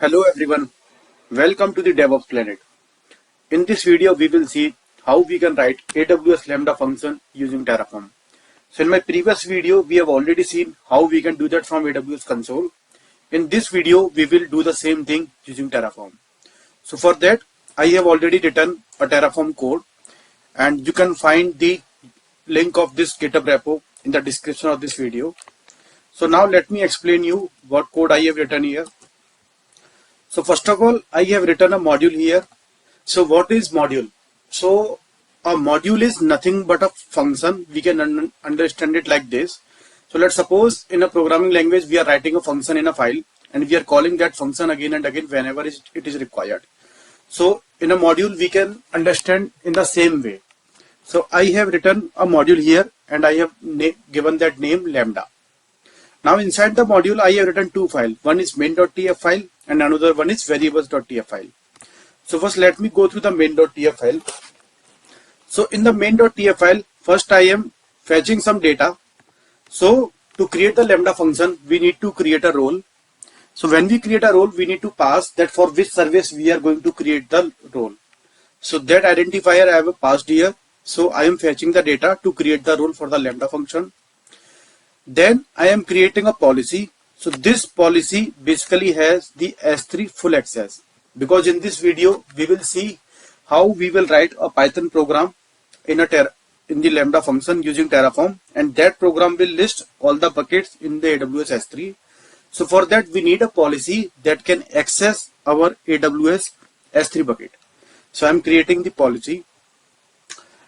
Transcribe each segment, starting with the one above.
Hello everyone, welcome to the DevOps Planet. In this video, we will see how we can write AWS Lambda function using Terraform. So in my previous video, we have already seen how we can do that from AWS console. In this video, we will do the same thing using Terraform. So for that, I have already written a Terraform code and you can find the link of this GitHub repo in the description of this video. So now let me explain you what code I have written here. So first of all, I have written a module here. So what is module? So a module is nothing but a function. We can understand it like this. So let's suppose in a programming language, we are writing a function in a file and we are calling that function again and again whenever it is required. So in a module, we can understand in the same way. So I have written a module here and I have given that name Lambda. Now inside the module, I have written two files. One is main.tf file and another one is variables.tf file. So first let me go through the main.tf file. So in the main.tf file, first I am fetching some data. So to create the Lambda function, we need to create a role. So when we create a role, we need to pass that for which service we are going to create the role. So that identifier I have passed here. So I am fetching the data to create the role for the Lambda function. Then I am creating a policy. So this policy basically has the S3 full access, because in this video we will see how we will write a Python program in the Lambda function using Terraform, and that program will list all the buckets in the AWS S3. So for that we need a policy that can access our AWS S3 bucket. So I am creating the policy.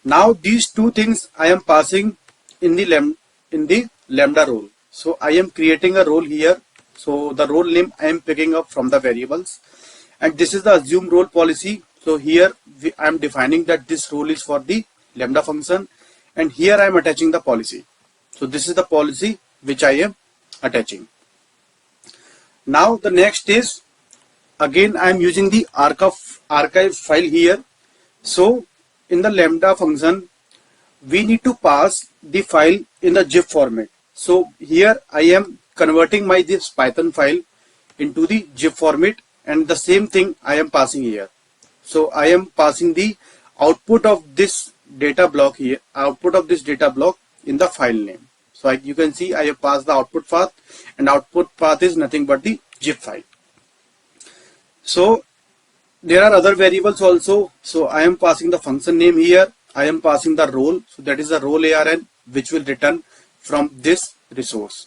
Now these two things I am passing in the Lambda role. So I am creating a role here. So the role name I am picking up from the variables, and this is the assume role policy. So here I am defining that this role is for the Lambda function, and here I am attaching the policy. So this is the policy which I am attaching. Now the next is, again I am using the archive file here. So in the Lambda function, we need to pass the file in the zip format. So here I am converting this Python file into the zip format, and the same thing I am passing here. So I am passing the output of this data block here, output of this data block in the file name. So you can see I have passed the output path, and output path is nothing but the zip file. So there are other variables also. So I am passing the function name here. I am passing the role. So that is the role ARN, which will return from this resource.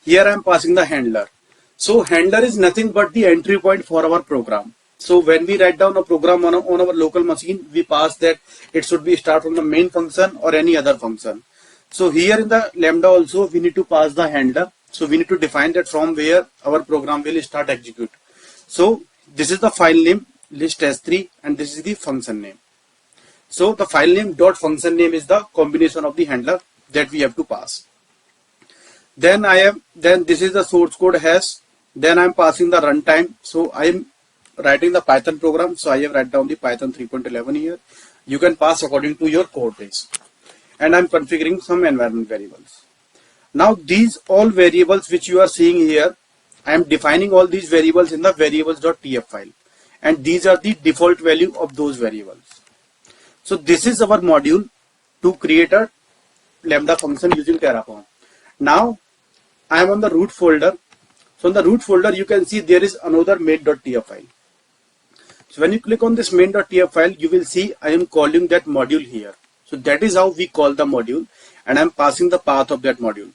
Here I am passing the handler. So handler is nothing but the entry point for our program. So when we write down a program on our local machine, we pass that it should be start from the main function or any other function. So here in the Lambda also we need to pass the handler. So we need to define that from where our program will start execute. So this is the file name list S3, and this is the function name. So the file name dot function name is the combination of the handler that we have to pass. Then this is the source code hash. Then I am passing the runtime. So I am writing the Python program. So I have written down the Python 3.11 here. You can pass according to your code base. And I am configuring some environment variables. Now these all variables which you are seeing here, I am defining all these variables in the variables.tf file. And these are the default value of those variables. So this is our module to create a Lambda function using Terraform. Now I am on the root folder. So in the root folder, you can see there is another main.tf file. So when you click on this main.tf file, you will see I am calling that module here. So that is how we call the module, and I am passing the path of that module.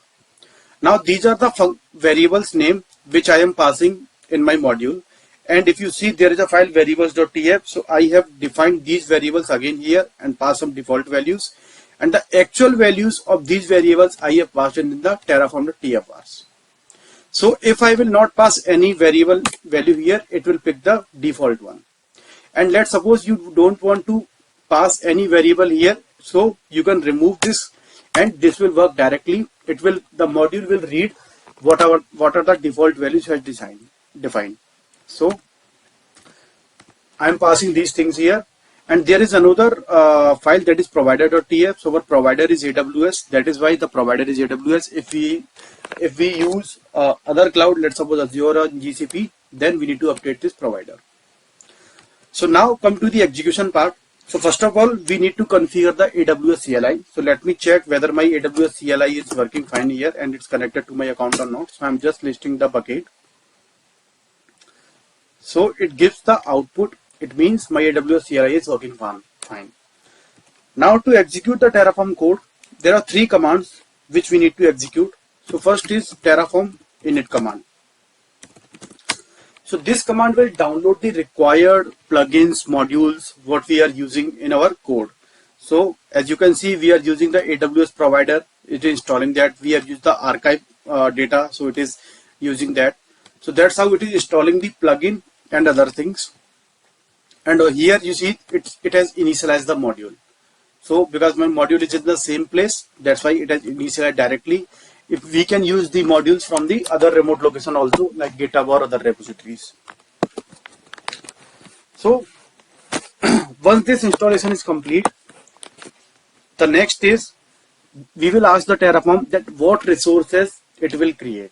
Now these are the variables name which I am passing in my module. And if you see, there is a file variables.tf. So I have defined these variables again here and passed some default values. And the actual values of these variables I have passed in the terraform.tf bars. So if I will not pass any variable value here, it will pick the default one. And let's suppose you don't want to pass any variable here. So you can remove this and this will work directly. The module will read what are the default values has defined. So I am passing these things here, And there is another file that is provider.tf. So our provider is AWS. That is why the provider is AWS. If we use other cloud, let's suppose Azure or GCP, then we need to update this provider. So now come to the execution part. So first of all, we need to configure the AWS CLI. So let me check whether my AWS CLI is working fine here and it's connected to my account or not. So I'm just listing the bucket. So it gives the output. It means my AWS CLI is working fine. Now to execute the Terraform code, there are three commands which we need to execute. So first is Terraform init command. So this command will download the required plugins, modules, what we are using in our code. So as you can see, we are using the AWS provider. It is installing that. We have used the archive data, so it is using that. So that's how it is installing the plugin and other things. And here you see it has initialized the module. So because my module is in the same place, that's why it has initialized directly. If we can use the modules from the other remote location also, like GitHub or other repositories. So once this installation is complete, the next is we will ask the Terraform that what resources it will create.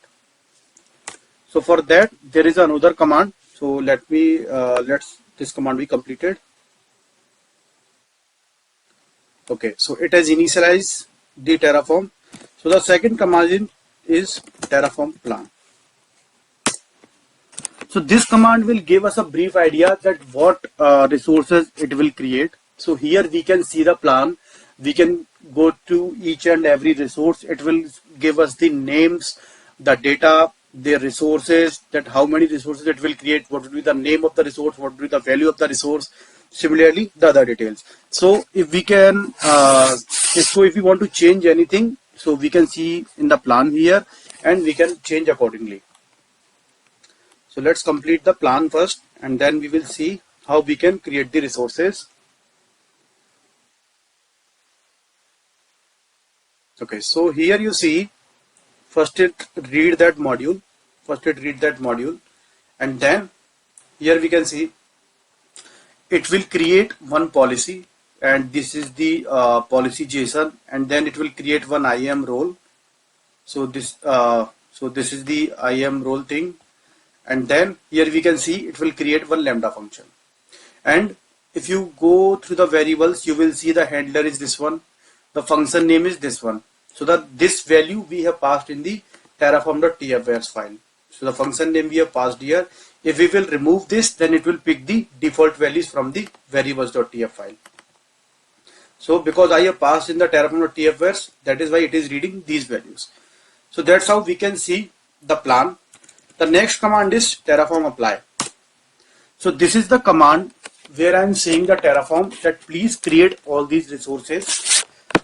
So for that there is another command. So let's this command be completed. Okay, so it has initialized the Terraform. So the second command is Terraform plan. So this command will give us a brief idea that what resources it will create. So here we can see the plan. We can go to each and every resource. It will give us the names, the data, the resources, that how many resources it will create, what would be the name of the resource, what would be the value of the resource. Similarly, the other details. So if we can, if we want to change anything, so we can see in the plan here and we can change accordingly. So let's complete the plan first and then we will see how we can create the resources. Okay, so here you see first it read that module, and then here we can see it will create one policy, and this is the policy JSON, and then it will create one IAM role. So this is the IAM role thing, and then here we can see it will create one Lambda function. And if you go through the variables, you will see the handler is this one, the function name is this one. So that this value we have passed in the terraform.tf file. So the function name we have passed here. If we will remove this, then it will pick the default values from the variables.tf file. So because I have passed in the terraform.tf, that is why it is reading these values. So that's how we can see the plan. The next command is terraform apply. So this is the command where I am saying the Terraform that please create all these resources.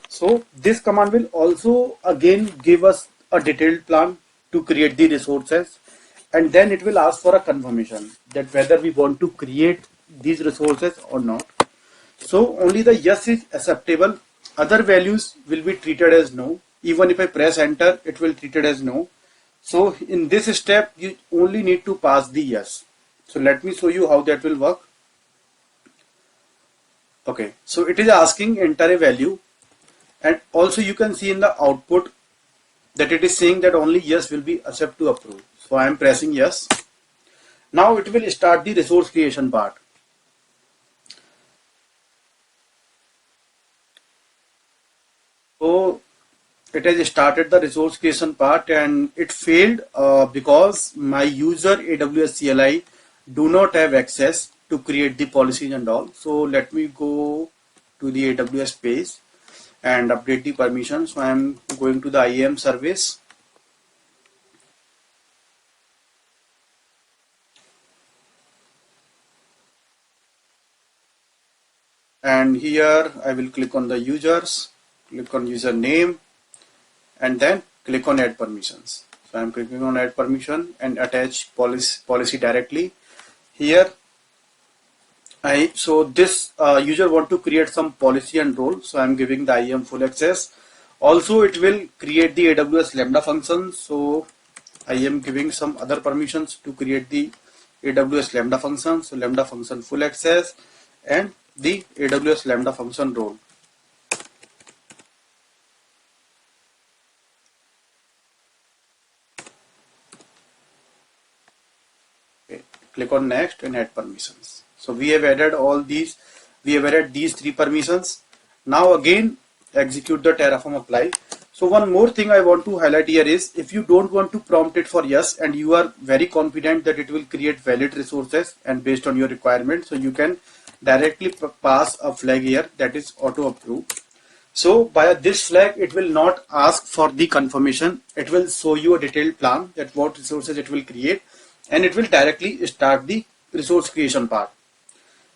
So this command will also again give us a detailed plan to create the resources, and then it will ask for a confirmation that whether we want to create these resources or not. So only the yes is acceptable. Other values will be treated as no. Even if I press enter, it will treat it as no. So in this step, you only need to pass the yes. So let me show you how that will work. Okay, so it is asking enter a value, and also you can see in the output that it is saying that only yes will be accept to approve. So I am pressing yes. Now it will start the resource creation part. So it has started the resource creation part and it failed because my user AWS CLI do not have access to create the policies and all. So let me go to the AWS page and update the permissions. So I am going to the IAM service. And here I will click on the users, click on username, and then click on add permissions. So I am clicking on add permission and attach policy directly. Here so this user want to create some policy and role, so I am giving the IAM full access. Also it will create the AWS Lambda function, so I am giving some other permissions to create the AWS Lambda function. So Lambda function full access, and the AWS Lambda function role. Okay. Click on next and add permissions. So we have added all these. We have added these 3 permissions. Now again execute the Terraform apply. So one more thing I want to highlight here is, if you don't want to prompt it for yes and you are very confident that it will create valid resources and based on your requirement, so you can directly pass a flag here that is auto approve. So by this flag, it will not ask for the confirmation. It will show you a detailed plan that what resources it will create, and it will directly start the resource creation part.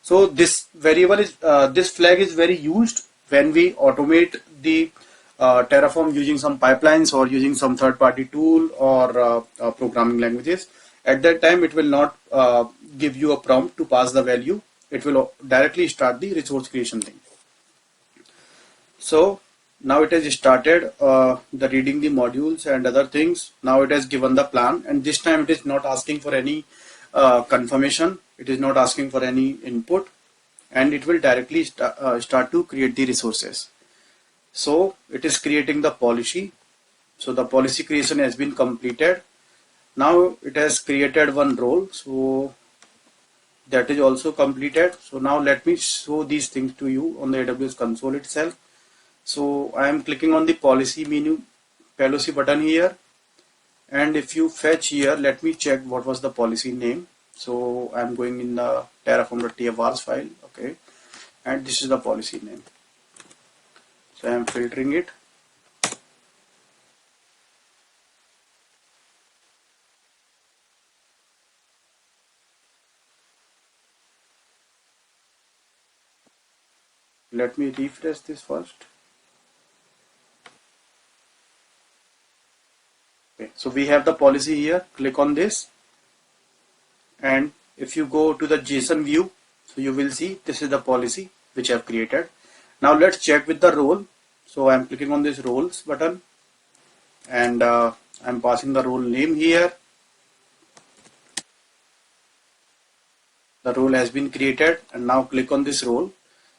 So this variable is this flag is very used when we automate the Terraform using some pipelines or using some third-party tool or programming languages. At that time, it will not give you a prompt to pass the value. It will directly start the resource creation thing. So now it has started the reading the modules and other things. Now it has given the plan, and this time it is not asking for any confirmation. It is not asking for any input, and it will directly start to create the resources. So it is creating the policy. So the policy creation has been completed. Now it has created one role. So that is also completed. So now let me show these things to you on the AWS console itself. So I am clicking on the policy menu, policy button here, and if you fetch here, let me check what was the policy name. So I am going in the terraform.tfvars file, okay, and this is the policy name. So I am filtering it. Let me refresh this first. Okay, so we have the policy here. Click on this, and if you go to the JSON view, so you will see this is the policy which I have created. Now let's check with the role. So I am clicking on this roles button, and I am passing the role name here. The role has been created, and now click on this role.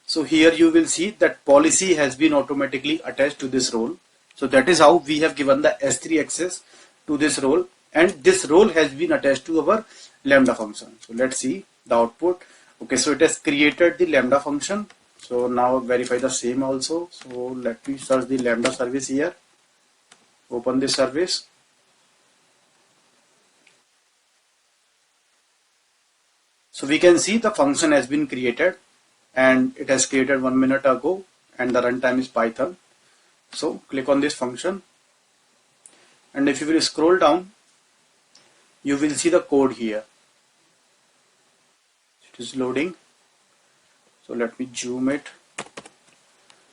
So here you will see that policy has been automatically attached to this role. So that is how we have given the S3 access to this role, and this role has been attached to our Lambda function. So let's see the output. Okay, so it has created the Lambda function. So now verify the same also. So let me search the Lambda service here. Open this service. So we can see the function has been created, and it has created 1 minute ago, and the runtime is Python. So click on this function, and if you will scroll down, you will see the code here. It is loading. So let me zoom it.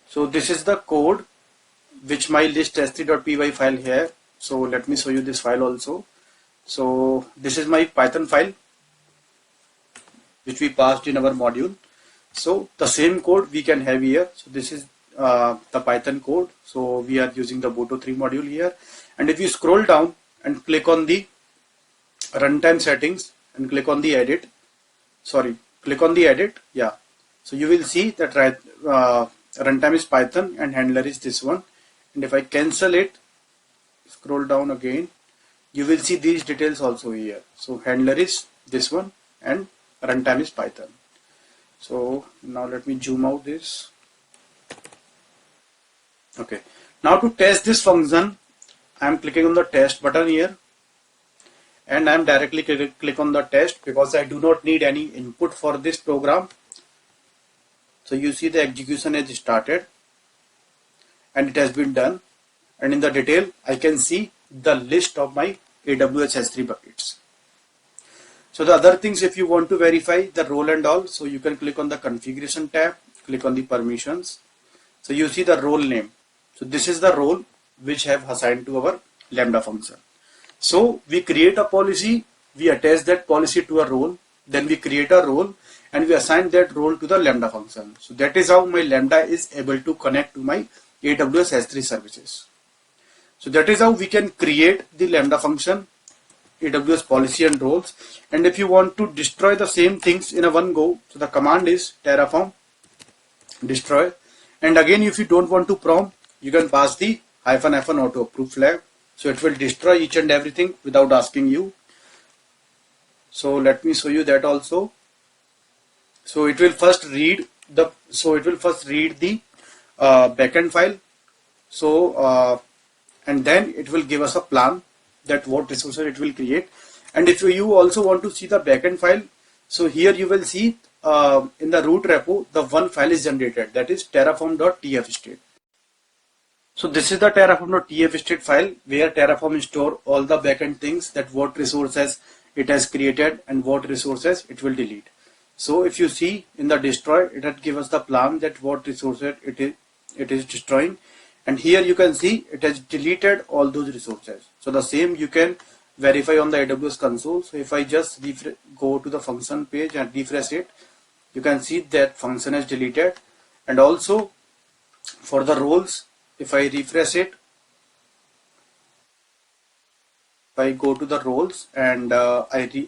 So this is the code which my list s3.py file here. So let me show you this file also. So this is my Python file which we passed in our module. So the same code we can have here. So this is the Python code. So we are using the Boto3 module here. And if you scroll down and click on the runtime settings and click on the edit, yeah. So you will see that runtime is Python and handler is this one. And if I cancel it, scroll down again, you will see these details also here. So handler is this one and runtime is Python. So now let me zoom out this. Okay. Now to test this function, I am clicking on the test button here, and I am directly click on the test because I do not need any input for this program. So you see the execution has started and it has been done, and in the detail I can see the list of my AWS S3 buckets. So the other things, if you want to verify the role and all, so you can click on the configuration tab, click on the permissions. So you see the role name. So this is the role which have assigned to our Lambda function. So we create a policy, we attach that policy to a role, then we create a role and we assign that role to the Lambda function. So that is how my Lambda is able to connect to my AWS S3 services. So that is how we can create the Lambda function, AWS policy and roles. And if you want to destroy the same things in a one go, so the command is terraform destroy. And again, if you don't want to prompt, you can pass the -f auto approve flag. So it will destroy each and everything without asking you. So let me show you that also. So it will first read the backend file. So and then it will give us a plan that what resources it will create. And if you also want to see the backend file, so here you will see in the root repo the one file is generated, that is terraform.tfstate. So this is the terraform.tfstate file where Terraform store all the backend things, that what resources it has created and what resources it will delete. So if you see in the destroy, it had given us the plan that what resources it is destroying, and here you can see it has deleted all those resources. So the same you can verify on the AWS console. So if I just go to the function page and refresh it, you can see that function is deleted. And also for the roles, if I refresh it, if I go to the roles and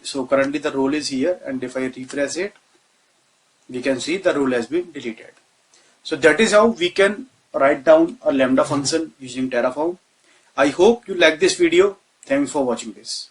so currently the role is here, and if I refresh it, we can see the role has been deleted. So that is how we can write down a Lambda function using Terraform. I hope you like this video. Thanks for watching this.